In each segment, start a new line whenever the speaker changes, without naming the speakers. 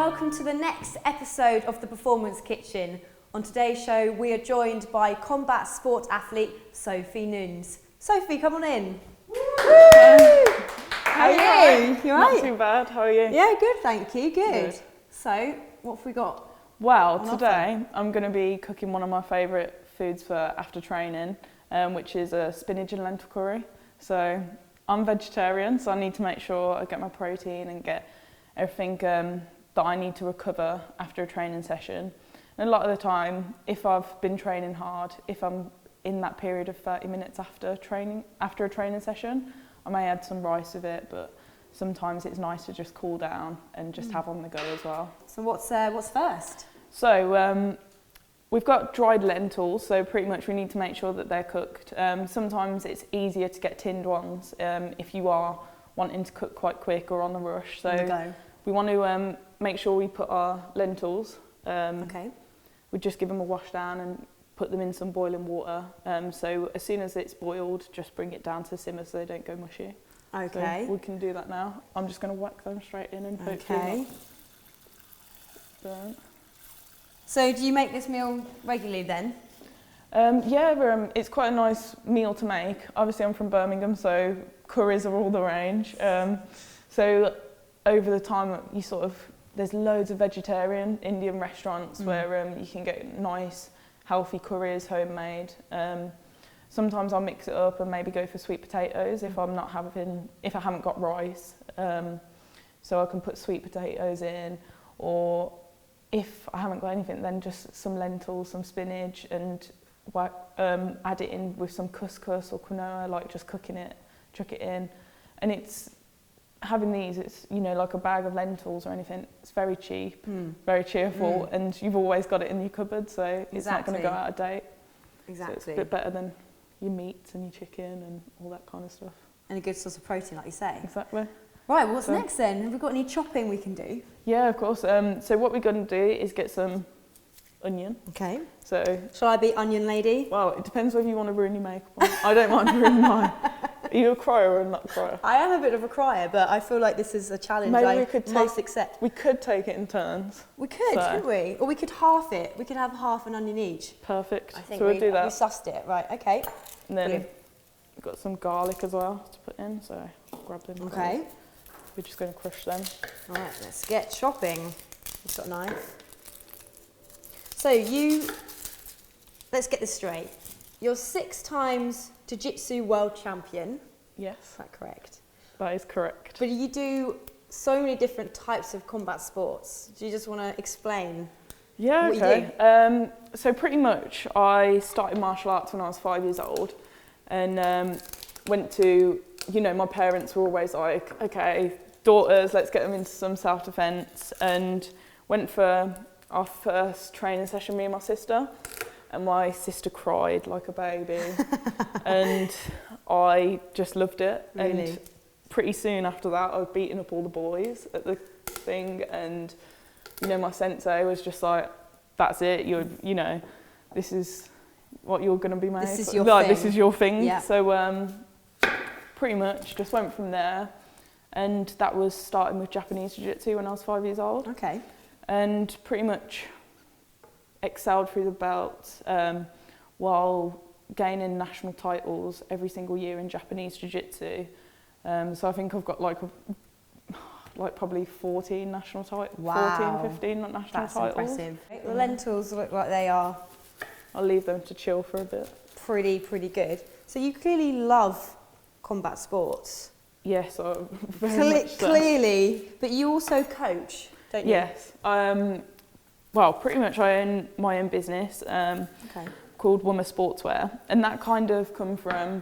welcome to the next episode of the Performance Kitchen. On today's show, we are joined by combat sport athlete Sophie Newnes. Sophie, come on in. How are you? You all right?
Not too bad, how are you?
Yeah, good, thank you, good. So, what have we got?
Well, today I'm going to be cooking one of my favourite foods for after training, which is a spinach and lentil curry. So, I'm vegetarian, so I need to make sure I get my protein and get everything that I need to recover after a training session. And a lot of the time, if I've been training hard, if I'm in that period of 30 minutes after a training session, I may add some rice with it, but sometimes it's nice to just cool down and just have on the go as well.
So what's first?
So we've got dried lentils, so pretty much we need to make sure that they're cooked. Sometimes it's easier to get tinned ones if you are wanting to cook quite quick or on the rush. So we want to make sure we put our lentils. We just give them a wash down and put them in some boiling water. So as soon as it's boiled, just bring it down to simmer so they don't go mushy.
Okay.
So we can do that now. I'm just going to whack them straight in and hopefully not burnt.
So do you make this meal regularly then?
It's quite a nice meal to make. Obviously I'm from Birmingham, so curries are all the range. So over the time there's loads of vegetarian Indian restaurants where you can get nice healthy curries homemade. Sometimes I'll mix it up and maybe go for sweet potatoes if I haven't got rice. So I can put sweet potatoes in, or if I haven't got anything, then just some lentils, some spinach, and add it in with some couscous or quinoa, like just cooking it, chuck it in. And it's like a bag of lentils or anything, it's very cheap, very cheerful, and you've always got it in your cupboard, so it's not going to go out of date.
Exactly.
So it's a bit better than your meats and your chicken and all that kind of stuff.
And a good source of protein, like you say.
Exactly.
Right, what's next then? Have we got any chopping we can do?
Yeah, of course. So what we're going to do is get some onion. Okay. So.
Shall I be onion lady?
Well, it depends whether you want to ruin your makeup on. I don't mind ruining mine. Are you a crier or not a crier?
I am a bit of a crier, but I feel like this is a challenge I must accept.
We could take it in turns.
We could, couldn't we? Or we could half it. We could have half an onion each.
Perfect.
I think
so we'll do that.
We sussed it, right, okay.
And then we've got some garlic as well to put in, so grab them.
Okay.
We're just going to crush them.
All right, let's get chopping. You've got a knife. So let's get this straight. You're 6 times Jujitsu world champion.
Yes.
Is that correct?
That is correct.
But you do so many different types of combat sports. Do you just want to explain what you do?
So pretty much I started martial arts when I was 5 years old, and went to, my parents were always like, okay, daughters, let's get them into some self-defense, and went for our first training session, me and my sister. And my sister cried like a baby, and I just loved it.
Really?
And pretty soon after that, I was beating up all the boys at the thing, and my sensei was just like, "That's it. This is what you're going to be made.
This is your thing.
This is your thing."
Yeah.
So pretty much just went from there, and that was starting with Japanese Jiu-Jitsu when I was 5 years old.
Okay. And
pretty much excelled through the belt while gaining national titles every single year in Japanese Jiu-Jitsu. So I think I've got like probably 14 national titles.
Wow.
14, 15 national
That's
titles.
Impressive. The lentils look like they are.
I'll leave them to chill for a bit.
Pretty good. So you clearly love combat sports.
Yes, very much so.
Clearly, but you also coach, don't you?
Yes. Well, pretty much I own my own business called Woman Sportswear, and that kind of come from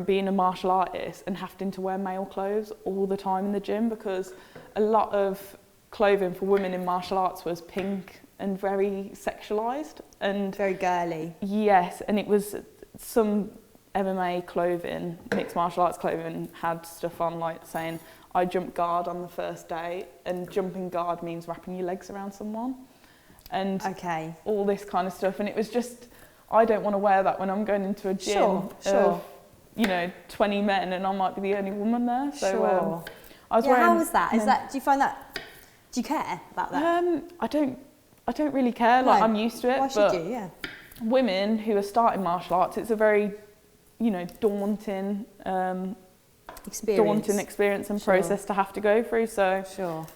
being a martial artist and having to wear male clothes all the time in the gym, because a lot of clothing for women in martial arts was pink and very sexualised and
very girly.
Yes, and it was some MMA clothing, mixed martial arts clothing, had stuff on like saying, I jump guard on the first day, and jumping guard means wrapping your legs around someone. And all this kind of stuff. And it was just, I don't want to wear that when I'm going into a gym of, 20 men and I might be the only woman there. So I was
Yeah,
wearing...
how was that? Is that, do you find that, do you care about that?
I don't really care, like
No.
I'm used to it.
Why should you, yeah.
Women who are starting martial arts, it's a very, daunting experience and process to have to go through. So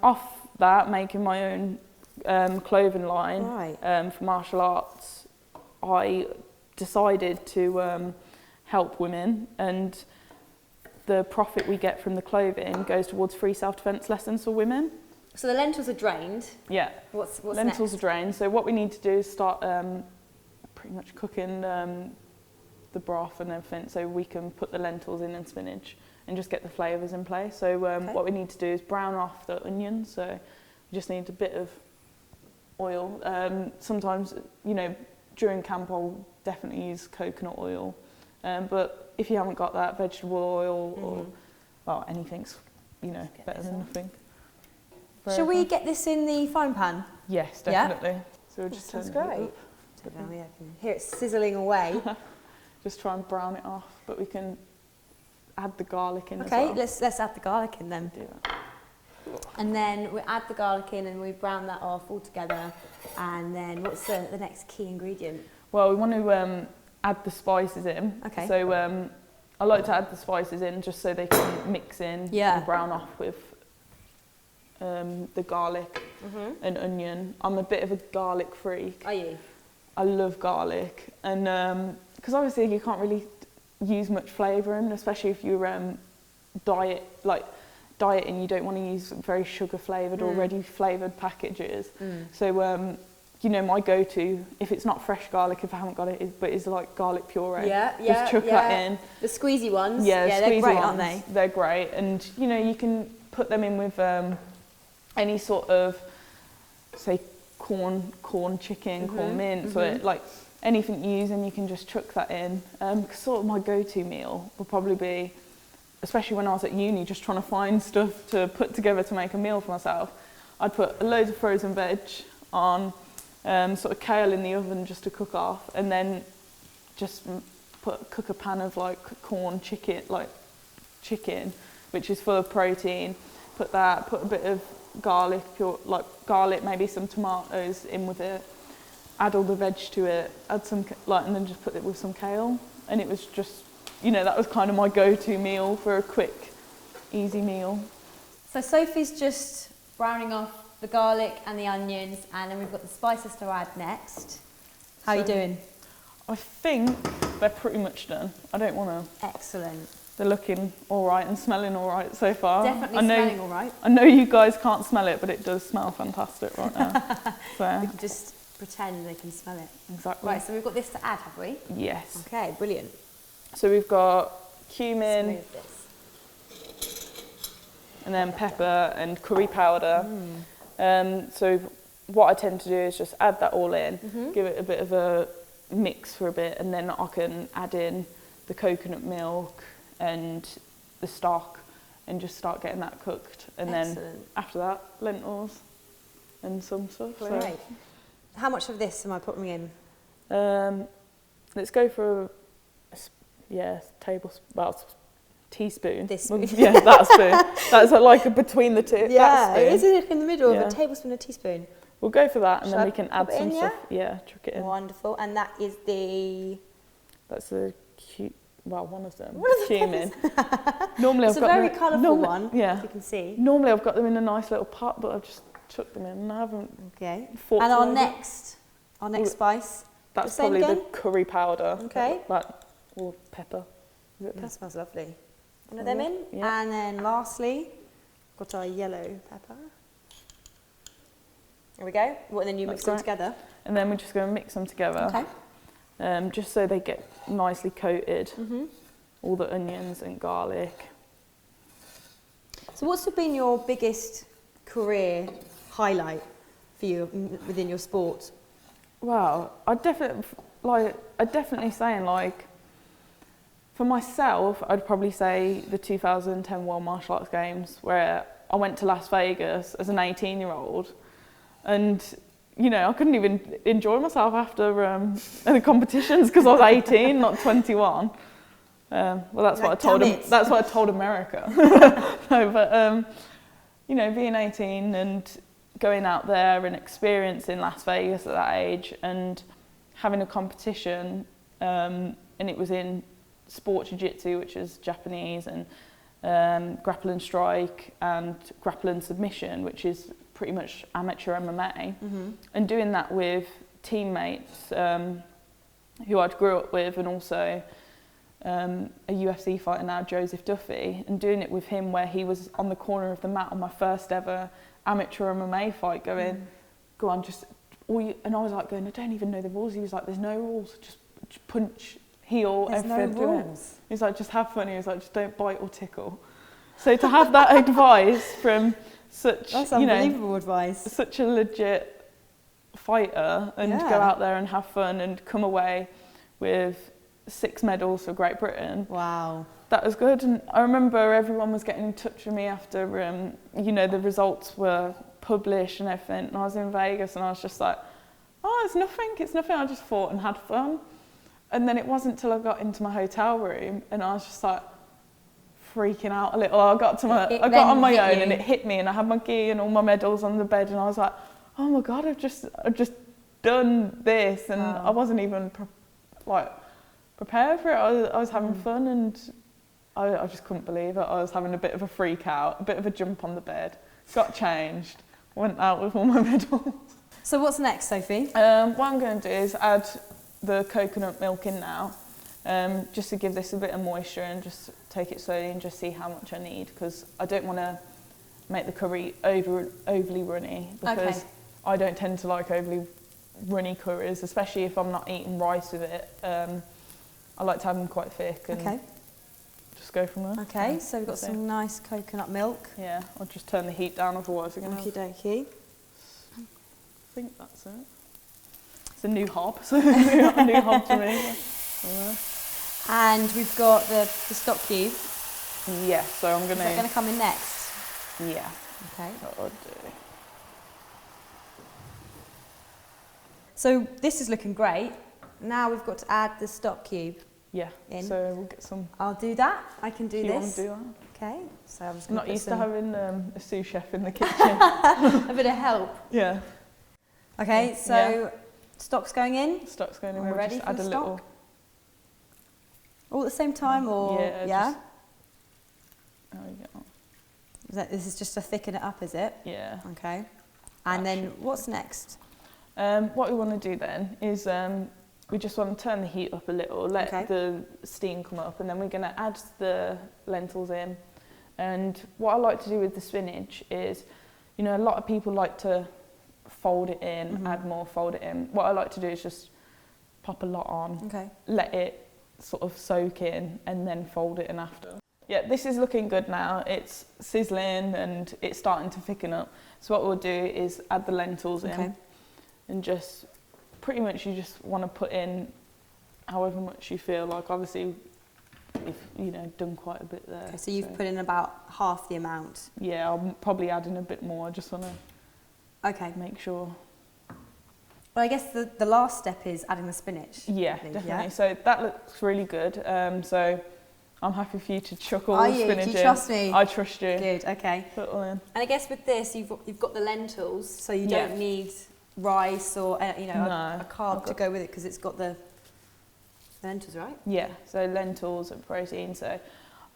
off that, making my own clothing line for martial arts, I decided to help women, and the profit we get from the clothing goes towards free self-defense lessons for women.
So the lentils are drained.
Yeah.
What's
lentils
next?
are drained. So what we need to do is start pretty much cooking the broth and everything, so we can put the lentils in and spinach and just get the flavours in place. So what we need to do is brown off the onions. So we just need a bit of oil. Sometimes, during camp I'll definitely use coconut oil. But if you haven't got that, vegetable oil or, well, anything's, better than nothing.
Shall we get this in the frying pan?
Yes, definitely.
Yeah?
So we'll just
Sounds
turn it
great.
up.
Oh, yeah, I can hear it sizzling away.
Just try and brown it off, but we can add the garlic in as
Okay,
well.
let's add the garlic in then.
Do that.
And then we add the garlic in and we brown that off all together. And then what's the next key ingredient?
Well, we want to add the spices in.
Okay.
So I like to add the spices in just so they can mix in and brown off with the garlic and onion. I'm a bit of a garlic freak.
Are you?
I love garlic, and because obviously you can't really use much flavouring, especially if you're dieting. You don't want to use very sugar flavoured or ready flavoured packages. So my go-to, if it's not fresh garlic, if I haven't got it, is like garlic puree. Just chuck that in.
The squeezy ones.
Yeah,
they're great,
ones,
aren't they?
They're great, and you can put them in with any sort of, say, corn chicken, corn mince, or like anything you use, and you can just chuck that in. Cause sort of my go-to meal would probably be, especially when I was at uni, just trying to find stuff to put together to make a meal for myself. I'd put loads of frozen veg on, sort of kale in the oven just to cook off, and then just cook a pan of like chicken, which is full of protein. Put a bit of garlic, maybe some tomatoes in with it. Add all the veg to it. Add some and then just put it with some kale. And it was just, that was kind of my go-to meal for a quick, easy meal.
So Sophie's just browning off the garlic and the onions, and then we've got the spices to add next. How are you doing?
I think they're pretty much done. I don't want to...
Excellent.
They're looking all right and smelling all right so far.
Definitely smelling all right.
I know you guys can't smell it, but it does smell fantastic right now. So.
We can just pretend they can smell it.
Exactly.
Right, so we've got this to add, have we?
Yes.
Okay, brilliant.
So we've got cumin,
Let's move this.
and then pepper and curry powder. So what I tend to do is just add that all in, give it a bit of a mix for a bit, and then I can add in the coconut milk and the stock and just start getting that cooked. And then after that, lentils and some stuff.
Great. So. How much of this am I putting in?
Let's go for teaspoon.
This spoon.
Yeah, that spoon. That's like between the two.
Yeah, it is in the middle of a tablespoon, a teaspoon.
We'll go for that, and then we can add some stuff. Yeah, chuck it in.
Wonderful. And that is
that's the one of them. Cumin. Normally
it's
I've
a
got
very colourful one.
Yeah.
As you can see.
Normally I've got them in a nice little pot, but I've just chucked them in, and I haven't.
Okay. And our next spice.
That's probably the curry powder.
Okay.
Or pepper.
That smells lovely. One of them in. Yeah. And then lastly, got our yellow pepper. There we go. And then you mix them together?
And then we're just going to mix them together.
Okay.
Just so they get nicely coated. All the onions and garlic.
So what's been your biggest career highlight for you within your sport?
Well, I'd definitely say for myself, I'd probably say the 2010 World Martial Arts Games, where I went to Las Vegas as an 18-year-old, and I couldn't even enjoy myself after the competitions because I was 18, not 21. Well, that's what I
Like,
told
damn
him.
it.
That's what I told America. No, but you know, being 18 and going out there and experiencing Las Vegas at that age and having a competition, and it was in sport jiu-jitsu, which is Japanese, and grapple and strike and grapple and submission, which is pretty much amateur MMA, and doing that with teammates who I'd grew up with, and also a UFC fighter now, Joseph Duffy, and doing it with him where he was on the corner of the mat on my first ever amateur MMA fight going, go on, just, and I was like going, I don't even know the rules. He was like, there's no rules, just punch, heel,
There's no
everything.
rules.
He was like, just have fun. He was like, just don't bite or tickle. So to have that advice from such,
That's
you know,
unbelievable advice.
such a legit fighter, and
Yeah.
go out there and have fun and come away with 6 medals for Great Britain.
Wow.
That was good. And I remember everyone was getting in touch with me after, you know, the results were published and everything. And I was in Vegas and I was just like, oh, it's nothing. I just fought and had fun. And then it wasn't till I got into my hotel room and I was just like freaking out a little. I got on my own and it hit me, and I had my gi and all my medals on the bed, and I was like, oh my God, I've just done this. And
Wow.
I wasn't even prepared for it. I was having fun, and I just couldn't believe it. I was having a bit of a freak out, a bit of a jump on the bed, got changed, went out with all my medals.
So what's next, Sophie?
What I'm going to do is add the coconut milk in now, just to give this a bit of moisture, and just take it slowly and just see how much I need, because I don't want to make the curry overly runny, because
Okay.
I don't tend to like overly runny curries, especially if I'm not eating rice with it. I like to have them quite thick and
Okay.
just go from there.
Okay, so we've got some nice coconut milk.
Yeah, I'll just turn the heat down, otherwise we're going to...
Okie dokie.
I think that's it. It's a new hob, so a new hob to me. Yeah.
And we've got the stock cube.
Yeah, so I'm going
Is that going to come in next?
Yeah,
Okay.
that would do.
So this is looking great. Now we've got to add the stock cube.
Yeah,
In.
so we'll get some...
I'll do that. I can do
Do you want
this.
to do that?
Okay. So I'm just
I'm
going
not used to
some...
having a sous chef in the kitchen.
a bit of help.
Yeah.
Okay, so
Yeah.
stock's going in.
Stock's going in.
We're
We'll
ready
just
for
add
the
a
stock?
little...
All at the same time, or
Yeah, There we go.
This is just to thicken it up, is it?
Yeah.
Okay. And then
should be
what's next?
What we want to do then is we just want to turn the heat up a little, let
Okay.
the steam come up, and then we're going to add the lentils in. And what I like to do with the spinach is, you know, a lot of people like to fold it in, add more, fold it in. What I like to do is just pop a lot on,
Okay.
let it sort of soak in, and then fold it in after. Yeah, this is looking good now. It's sizzling and it's starting to thicken up. So what we'll do is add the lentils
Okay.
in, and just pretty much you just want to put in however much you feel like. Obviously, if you know, done quite a bit there.
Okay, so you've put in about half the amount.
Yeah, I'll probably add in a bit more. I just want to
Okay.
make sure.
Well, I guess the last step is adding the spinach.
Yeah,
Probably,
definitely.
yeah?
So that looks really good. So I'm happy for you to chuck all
Are
the
you?
spinach
Do you
in.
trust me?
I trust you.
Good, okay.
Put it all in.
And I guess with this, you've got the lentils, so you
Yeah.
don't need rice or you know
No,
a carb
I've
to
got-
go with it because it's got the lentils, right?
Yeah, so lentils and protein. So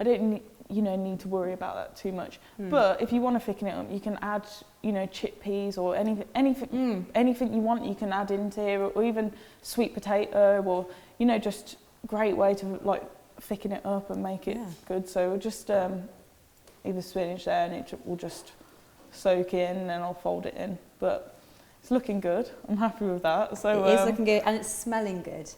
I don't need to worry about that too much. But if you want to thicken it up, you can add, you know, chickpeas or anything you want. You can add into here, or even sweet potato, or you know, just great way to like thicken it up and make it good. So we'll just either spinach there, and it will just soak in, and then I'll fold it in. But it's looking good. I'm happy with that. So
It is looking good and it's smelling good.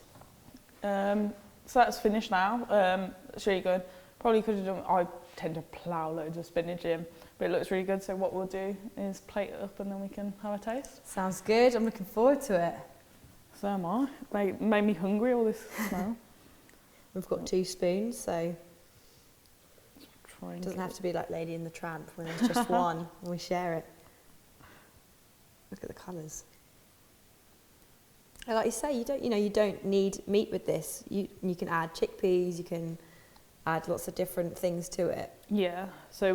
So that's finished now. It's really good. Probably could have done. I tend to plough loads of spinach in, but it looks really good. So what we'll do is plate it up, and then we can have a taste.
Sounds good. I'm looking forward to it.
So am I. Made me hungry, all this smell.
We've got 2 spoons, so
Try
it
and
doesn't
get
have to be like Lady in the Tramp when there's just one and we share it. Look at the colours. And like you say, you don't need meat with this. You can add chickpeas, you can add lots of different things to it.
Yeah, so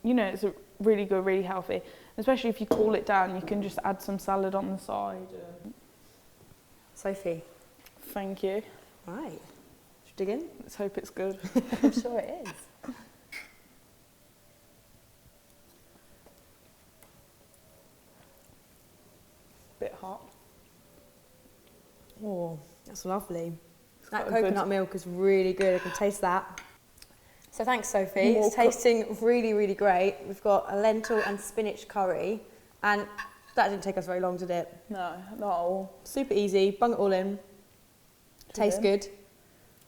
you know, it's a really good, really healthy. Especially if you cool it down, you can just add some salad on the side.
Sophie.
Thank you.
Right. Should we dig in?
Let's hope it's good.
I'm sure it is.
Bit hot.
Oh, that's lovely. That
quite
coconut
good.
milk is really good. I can taste that. So thanks, Sophie.
More
It's tasting really, really great. We've got a lentil and spinach curry, and that didn't take us very long, did it?
No, not at all.
Super easy. Bung it all in. Tastes good.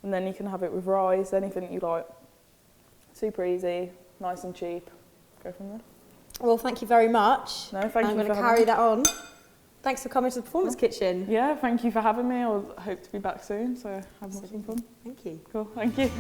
And then you can have it with rice, anything you like. Super easy, nice and cheap. Go from there.
Well, thank you very much.
No, thank you
I'm going
for
to
having
carry
me.
that on. Thanks for coming to the Performance Kitchen.
Yeah, thank you for having me. I hope to be back soon, so have some fun.
Thank you.
Cool, thank you.